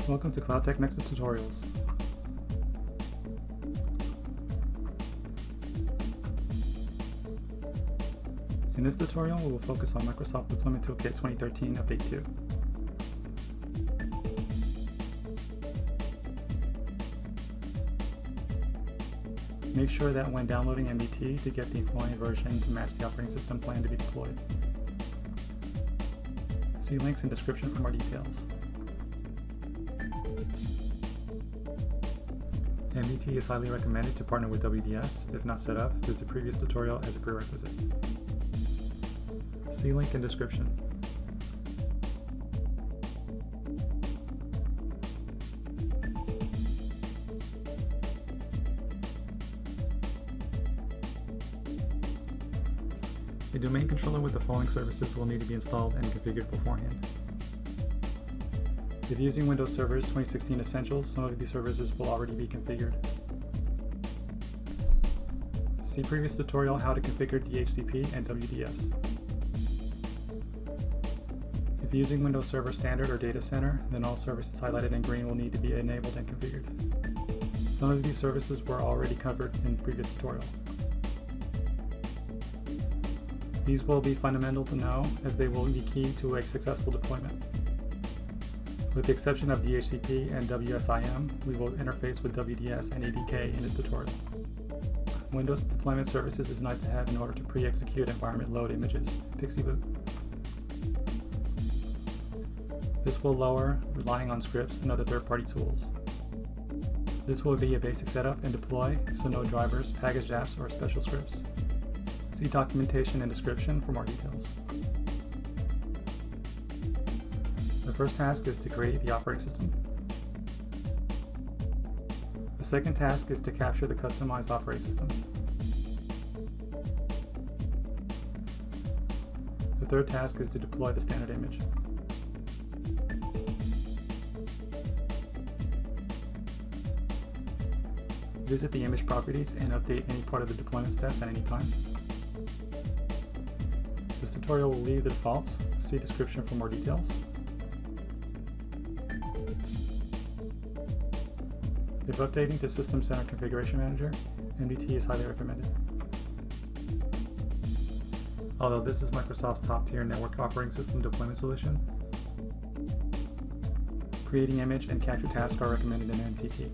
Welcome to Cloud Tech Nexus Tutorials. In this tutorial, we will focus on Microsoft Deployment Toolkit 2013 Update 2. Make sure that when downloading MBT to get the following version to match the operating system plan to be deployed. See links in description for more details. MBT is highly recommended to partner with WDS. If not set up, visit previous tutorial as a prerequisite. See link in description. A domain controller with the following services will need to be installed and configured beforehand. If using Windows Servers 2016 Essentials, some of these services will already be configured. See previous tutorial how to configure DHCP and WDS. If using Windows Server Standard or Data Center, then all services highlighted in green will need to be enabled and configured. Some of these services were already covered in previous tutorial. These will be fundamental to know as they will be key to a successful deployment. With the exception of DHCP and WSIM, we will interface with WDS and ADK in this tutorial. Windows Deployment Services is nice to have in order to pre-execute environment load images, Pixie boot. This will lower relying on scripts and other third-party tools. This will be a basic setup and deploy, so no drivers, packaged apps, or special scripts. See documentation and description for more details. The first task is to create the operating system. The second task is to capture the customized operating system. The third task is to deploy the standard image. Visit the image properties and update any part of the deployment steps at any time. This tutorial will leave the defaults. See description for more details. If updating to System Center Configuration Manager, MBT is highly recommended. Although this is Microsoft's top-tier network operating system deployment solution, creating image and capture tasks are recommended in MTT.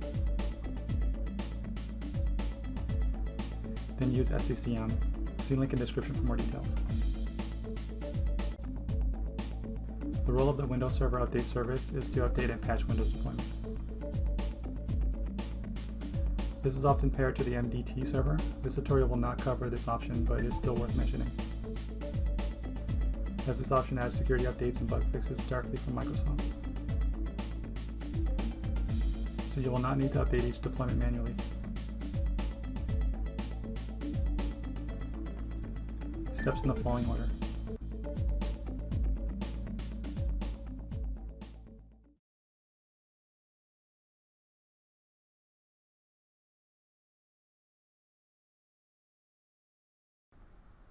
Then use SCCM. See link in description for more details. The role of the Windows Server Update service is to update and patch Windows deployments. This is often paired to the MDT server. This tutorial will not cover this option, but it is still worth mentioning, as this option adds security updates and bug fixes directly from Microsoft. So you will not need to update each deployment manually. Steps in the following order.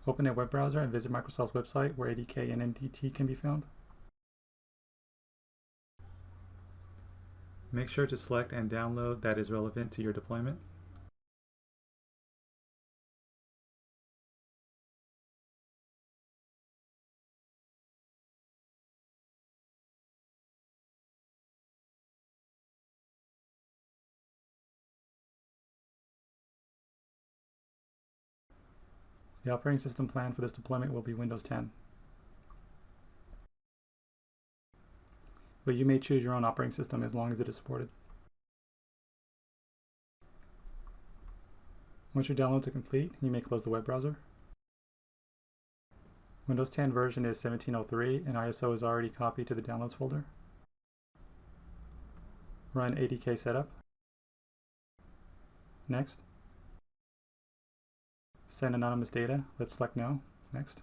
Open a web browser and visit Microsoft's website where ADK and MDT can be found. Make sure to select and download that is relevant to your deployment. The operating system plan for this deployment will be Windows 10. But you may choose your own operating system as long as it is supported. Once your downloads are complete, you may close the web browser. Windows 10 version is 1703 and ISO is already copied to the downloads folder. Run ADK setup. Next. Send anonymous data. Let's select no. Next.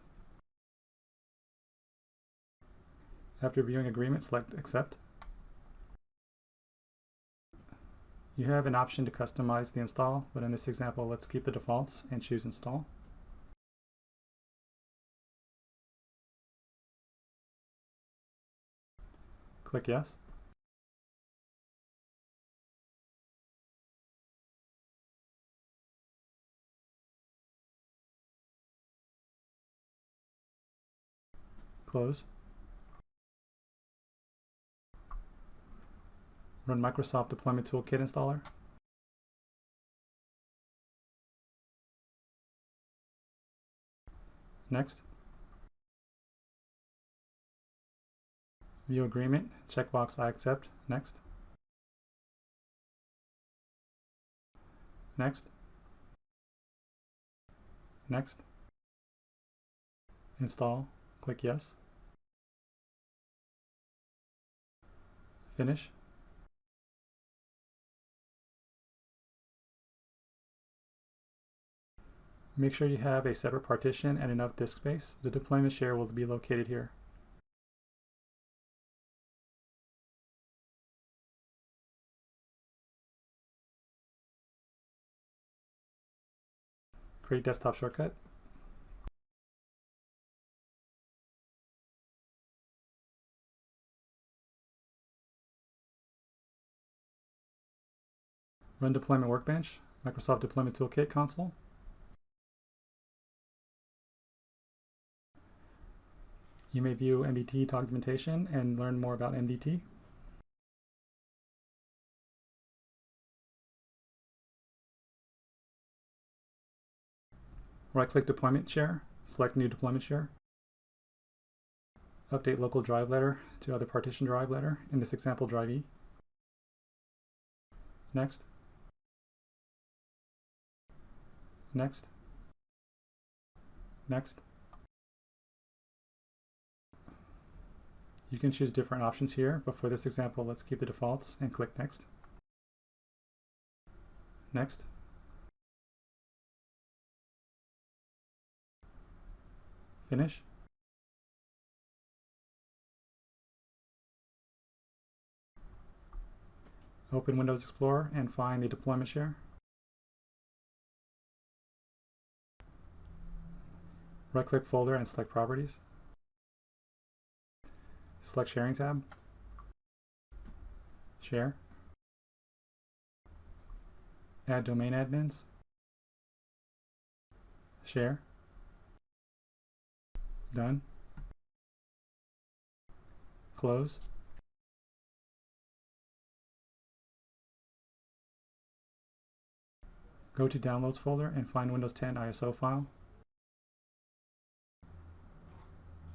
After viewing agreement, select accept. You have an option to customize the install, but in this example, let's keep the defaults and choose install. Click Yes. Close. Run Microsoft Deployment Toolkit installer. Next. View agreement. Checkbox I accept. Next. Next. Next. Install. Click Yes. Finish. Make sure you have a separate partition and enough disk space. The deployment share will be located here. Create desktop shortcut. Run Deployment Workbench, Microsoft Deployment Toolkit console. You may view MDT documentation and learn more about MDT. Right-click Deployment Share, select New Deployment Share. Update local drive letter to other partition drive letter, in this example drive E. Next. Next. Next. You can choose different options here, but for this example, let's keep the defaults and click Next. Next. Finish. Open Windows Explorer and find the deployment share. Right-click Folder and select Properties. Select Sharing tab. Share. Add domain admins. Share. Done. Close. Go to Downloads folder and find Windows 10 ISO file.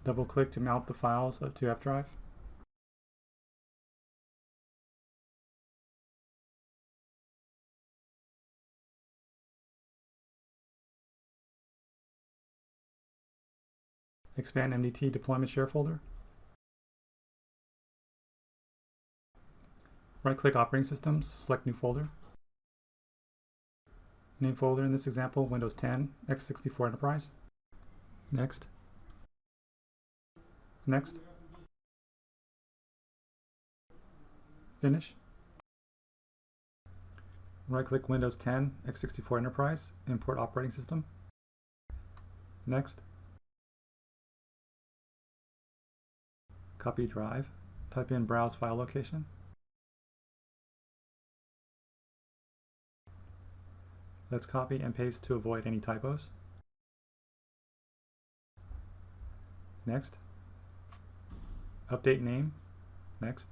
Double-click to mount the files to F drive. Expand MDT deployment share folder. Right-click Operating Systems, select New Folder. Name folder in this example, Windows 10 x64 Enterprise. Next. Next. Finish. Right-click Windows 10 x64 Enterprise, import operating system. Next. Copy drive. Type in browse file location. Let's copy and paste to avoid any typos. Next. Update name. Next.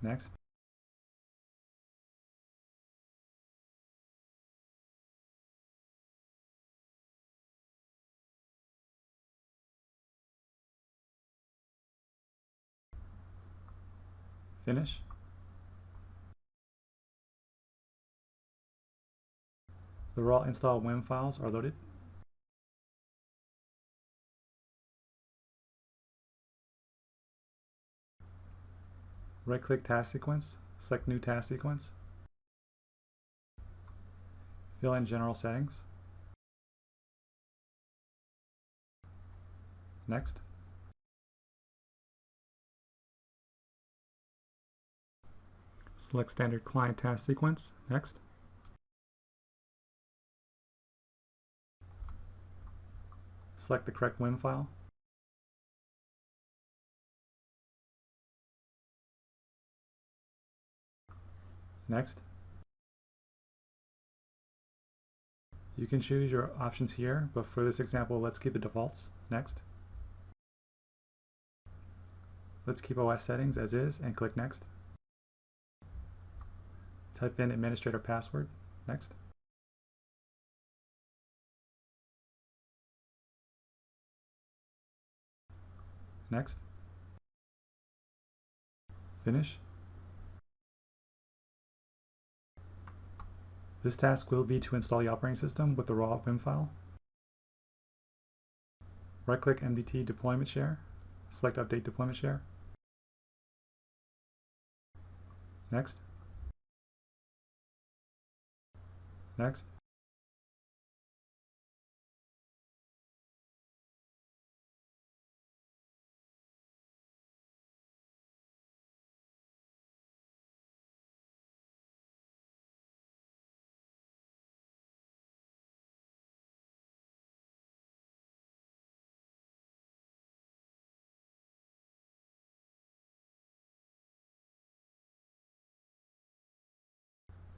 Next. Finish. The raw install WIM files are loaded. Right-click Task Sequence, select New Task Sequence. Fill in General Settings. Next. Select Standard Client Task Sequence. Next. Select the correct WIM file. Next. You can choose your options here, but for this example, let's keep the defaults. Next. Let's keep OS settings as is and click Next. Type in administrator password. Next. Next. Finish. This task will be to install the operating system with the raw WIM file. Right-click MDT Deployment Share. Select Update Deployment Share. Next. Next.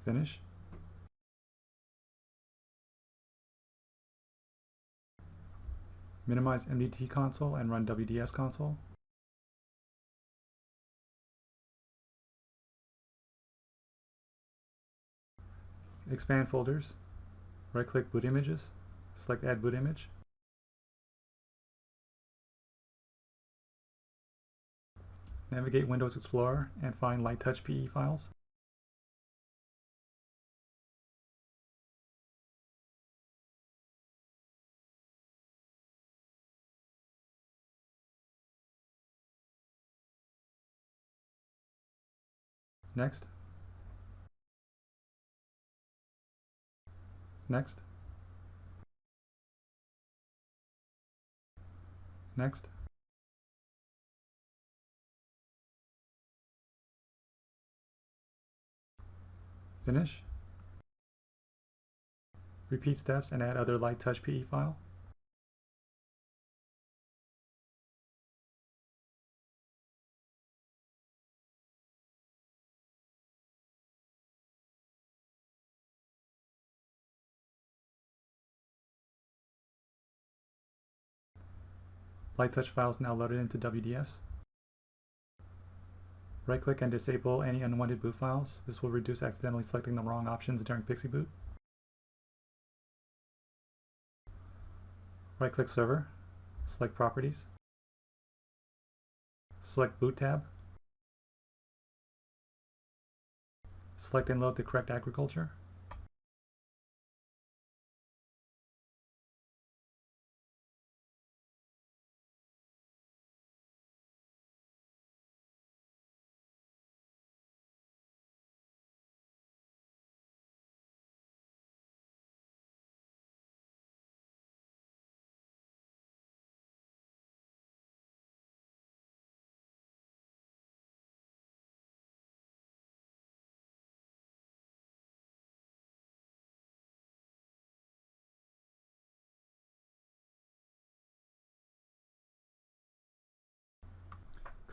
Finish. Minimize MDT console and run WDS console. Expand folders. Right-click boot images. Select Add Boot Image. Navigate Windows Explorer and find Light Touch PE files. Next. Next. Next. Finish. Repeat steps and add other Light Touch PE file. Light Touch file is now loaded into WDS. Right-click and disable any unwanted boot files. This will reduce accidentally selecting the wrong options during Pixie boot. Right-click Server. Select Properties. Select Boot tab. Select and load the correct agriculture.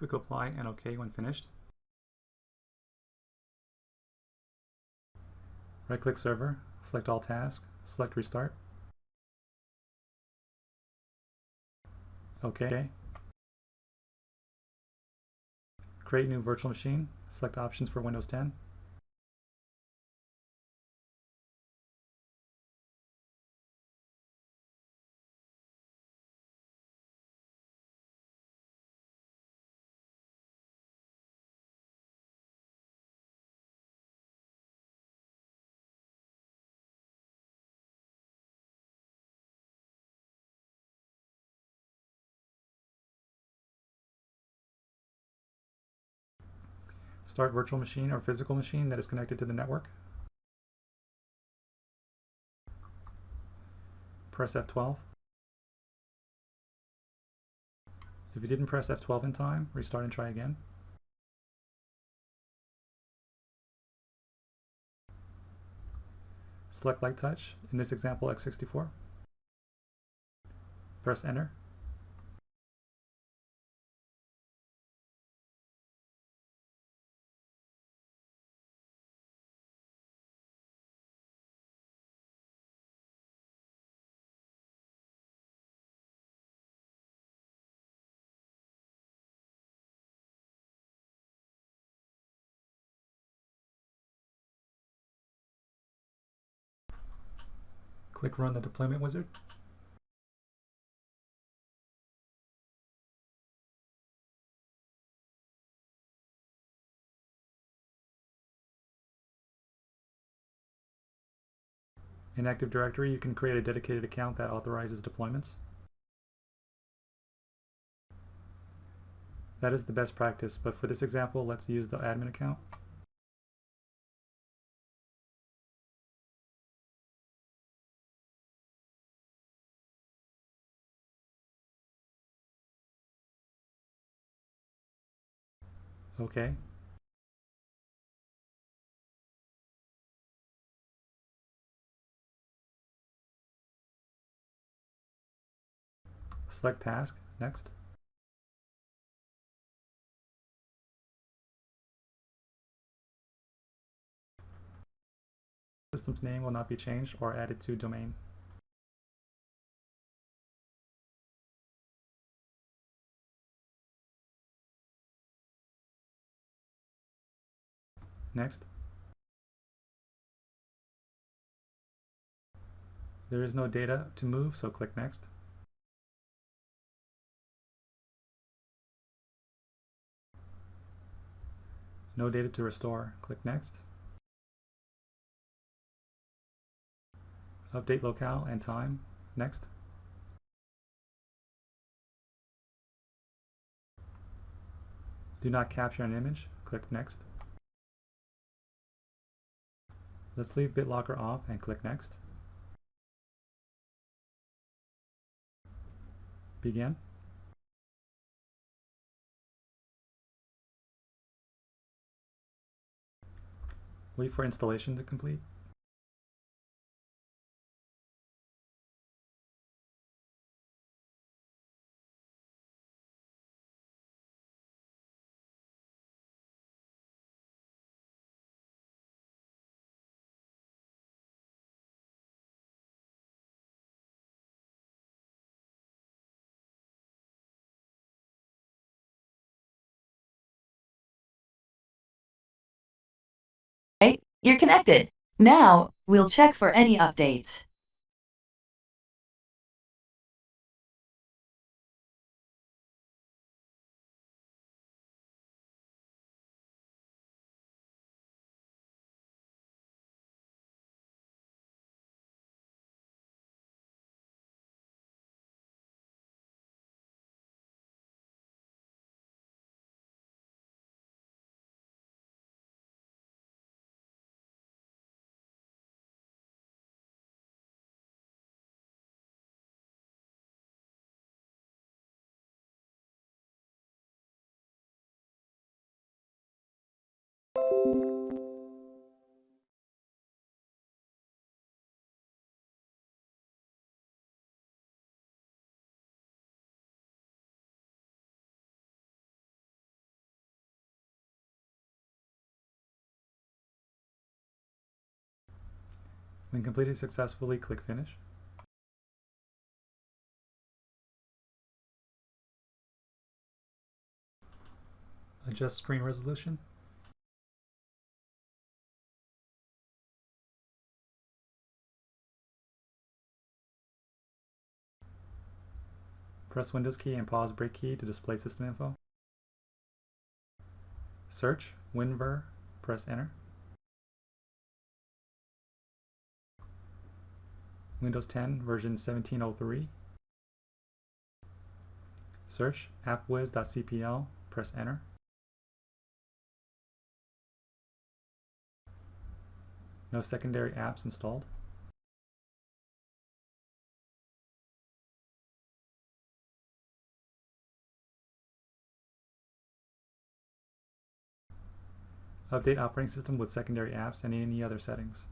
Click Apply and OK when finished. Right-click Server, select All Tasks, select Restart. OK. Create new virtual machine, select Options for Windows 10. Start virtual machine or physical machine that is connected to the network. Press F12. If you didn't press F12 in time, restart and try again. Select Light Touch, in this example x64. Press Enter. Click Run the Deployment Wizard. In Active Directory, you can create a dedicated account that authorizes deployments. That is the best practice, but for this example, let's use the admin account. OK. Select Task. Next. System's name will not be changed or added to domain. Next. There is no data to move, so click Next. No data to restore. Click Next. Update locale and time. Next. Do not capture an image. Click Next. Let's leave BitLocker off and click Next. Begin. Wait for installation to complete. You're connected. Now, we'll check for any updates. When completed successfully, click Finish. Adjust screen resolution. Press Windows key and pause Break key to display system info. Search WinVer, press Enter. Windows 10 version 1703. Search appwiz.cpl, press Enter. No secondary apps installed. Update operating system with secondary apps and any other settings.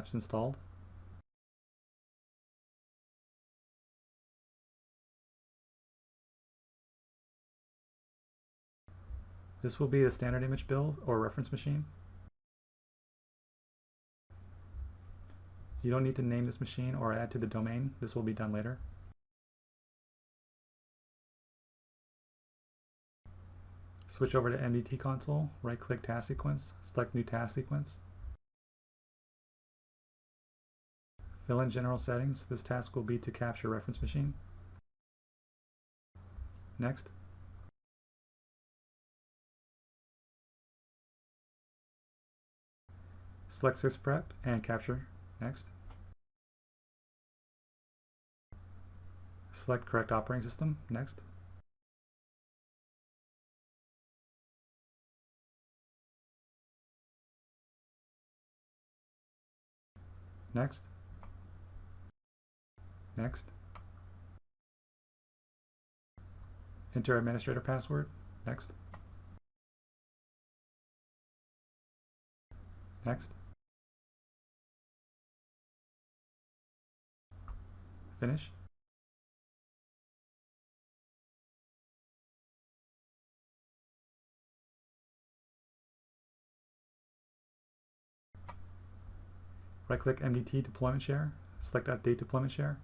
apps installed. This will be the standard image build or reference machine. You don't need to name this machine or add to the domain. This will be done later. Switch over to MDT console, right-click task sequence, select new task sequence. Fill in general settings. This task will be to capture reference machine. Next. Select sysprep and capture. Next. Select correct operating system. Next. Next. Next. Enter administrator password. Next. Next. Finish. Right-click MDT deployment share. Select update deployment share.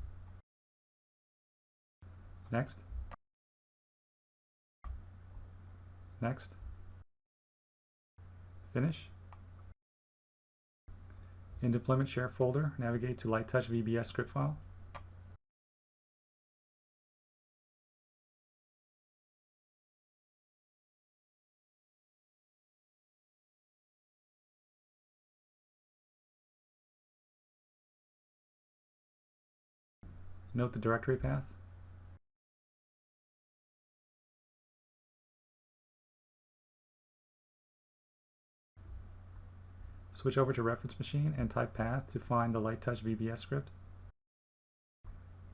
Next. Next. Finish. In deployment share folder, navigate to light touch VBS script file. Note the directory path. Switch over to reference machine and type path to find the light touch VBS script.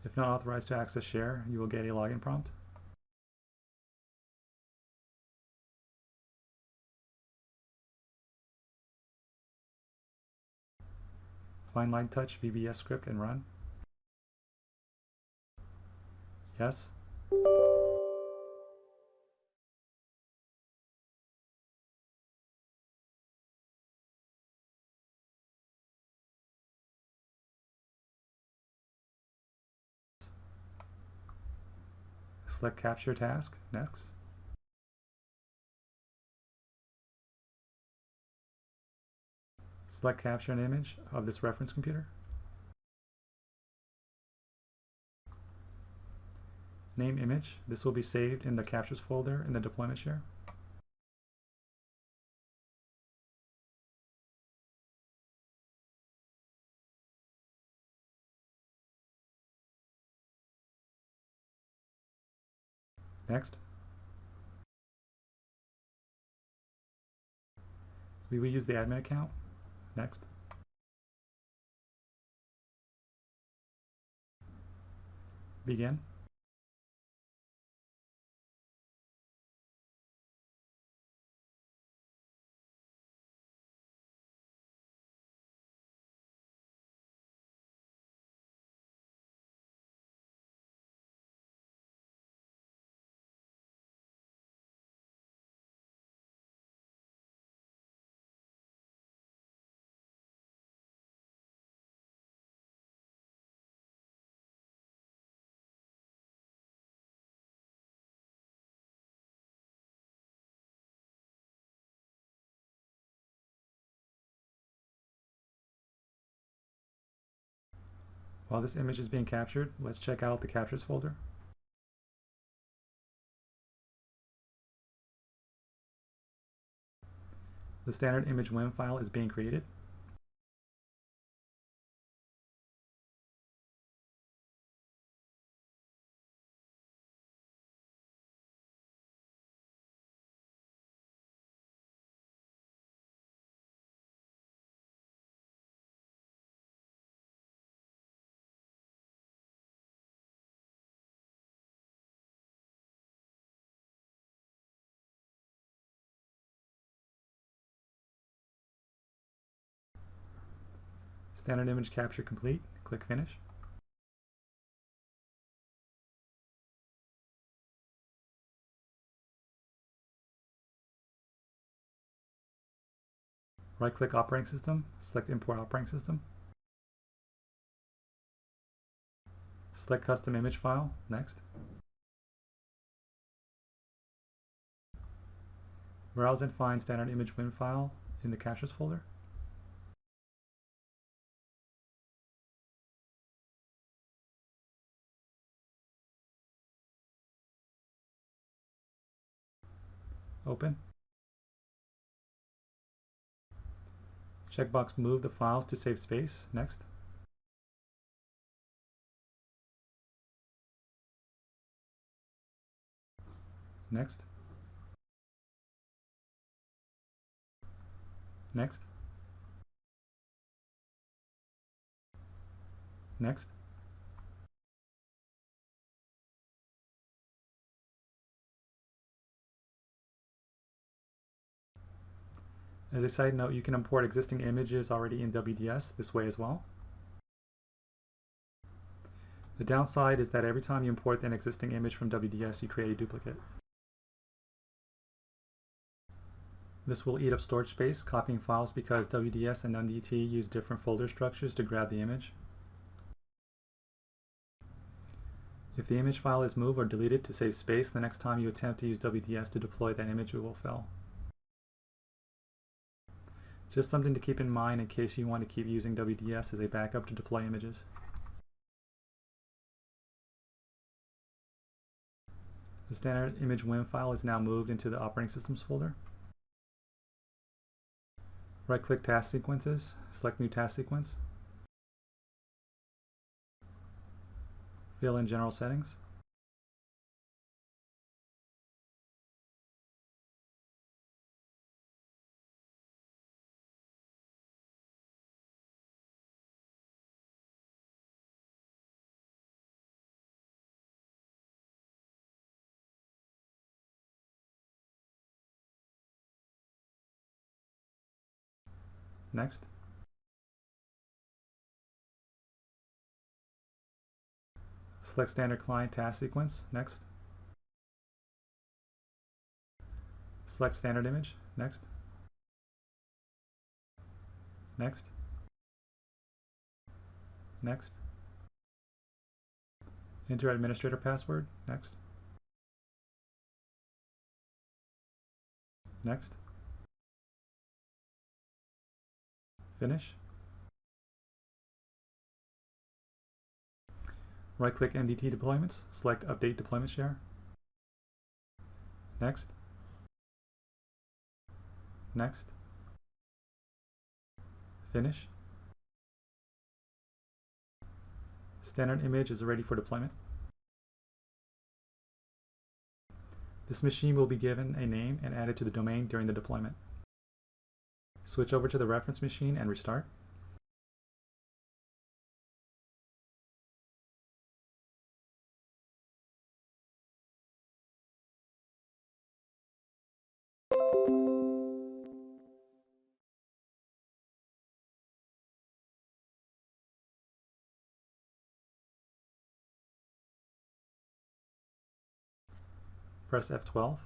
If not authorized to access share, you will get a login prompt. Find light touch VBS script and run. Yes. Select capture task. Next. Select capture an image of this reference computer. Name image. This will be saved in the captures folder in the deployment share. Next. We will use the admin account. Next. Begin. While this image is being captured, let's check out the captures folder. The standard image WIM file is being created. Standard image capture complete. Click Finish. Right-click Operating System, select Import Operating System. Select Custom Image File, next. Browse and find Standard Image WIN file in the Caches folder. Open. Checkbox Move the files to save space, next. Next. Next. Next. As a side note, you can import existing images already in WDS this way as well. The downside is that every time you import an existing image from WDS, you create a duplicate. This will eat up storage space, copying files because WDS and NDT use different folder structures to grab the image. If the image file is moved or deleted to save space, the next time you attempt to use WDS to deploy that image, it will fail. Just something to keep in mind in case you want to keep using WDS as a backup to deploy images. The standard image WIN file is now moved into the Operating Systems folder. Right-click Task Sequences, select New Task Sequence. Fill in General Settings. Next. Select Standard Client Task Sequence, next. Select Standard Image, next. Next. Next. Enter administrator password, next. Next. Finish. Right-click NDT deployments, select Update Deployment Share. Next. Next. Finish. Standard image is ready for deployment. This machine will be given a name and added to the domain during the deployment. Switch over to the reference machine and restart. Press F12.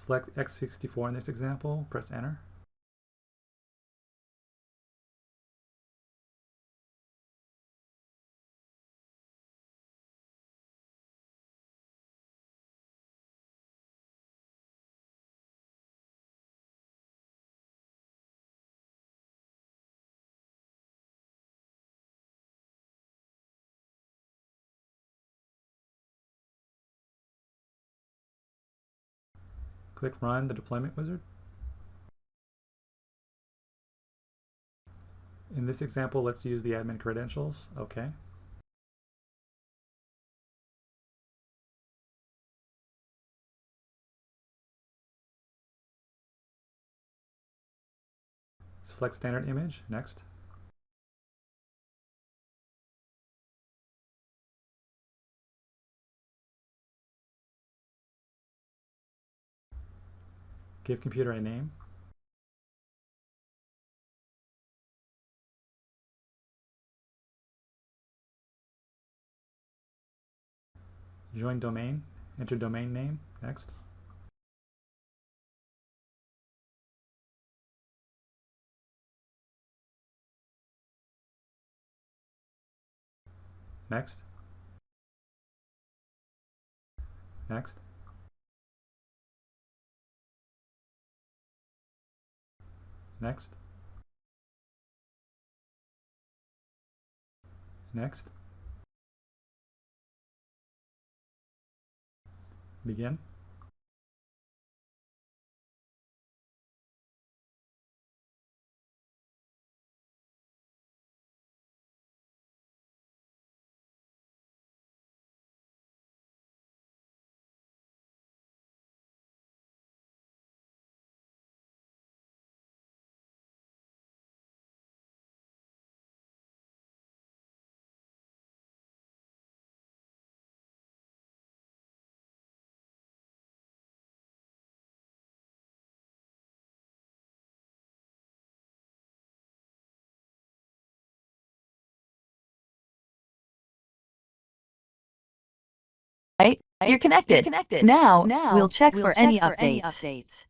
Select x64 in this example, press Enter. Click Run the Deployment Wizard. In this example, let's use the admin credentials. OK. Select Standard Image, next. Give computer a name. Join domain. Enter domain name. Next. Next. Next. Next. Next. Begin. Right? You're connected. Now we'll check for any updates.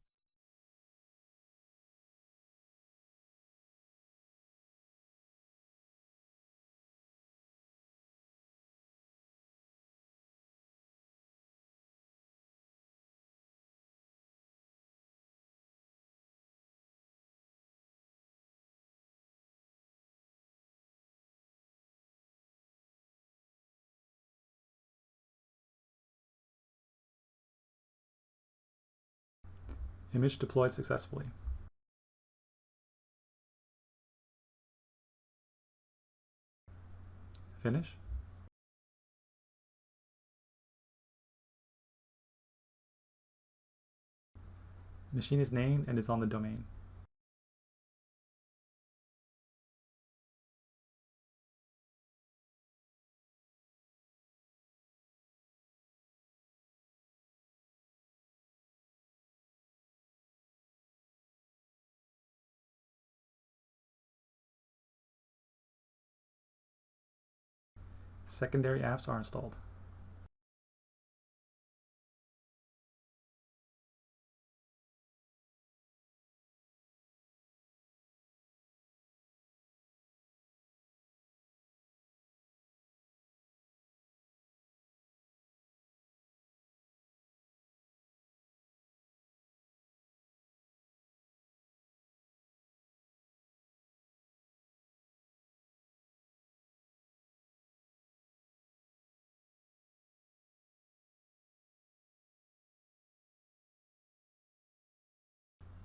Image deployed successfully. Finish. Machine is named and is on the domain. Secondary apps are installed.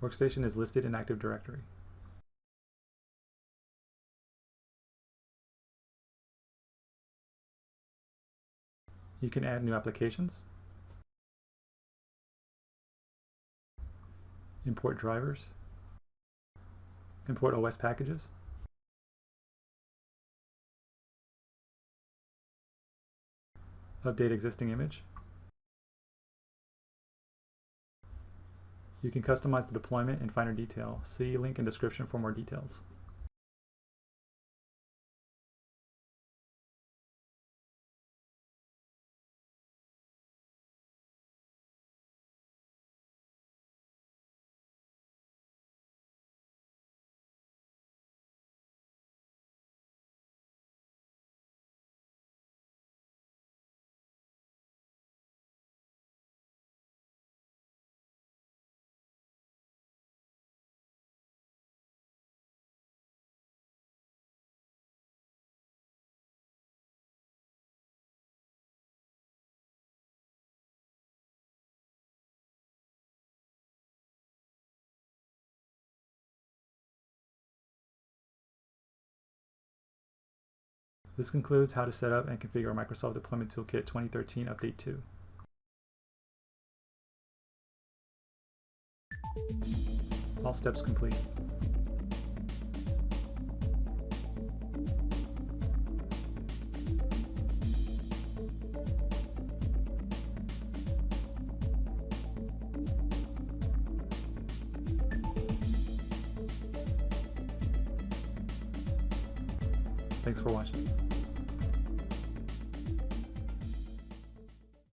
Workstation is listed in Active Directory. You can add new applications, import drivers, import OS packages, update existing image. You can customize the deployment in finer detail. See link in description for more details. This concludes how to set up and configure Microsoft Deployment Toolkit 2013 Update 2. All steps complete. Thanks for watching.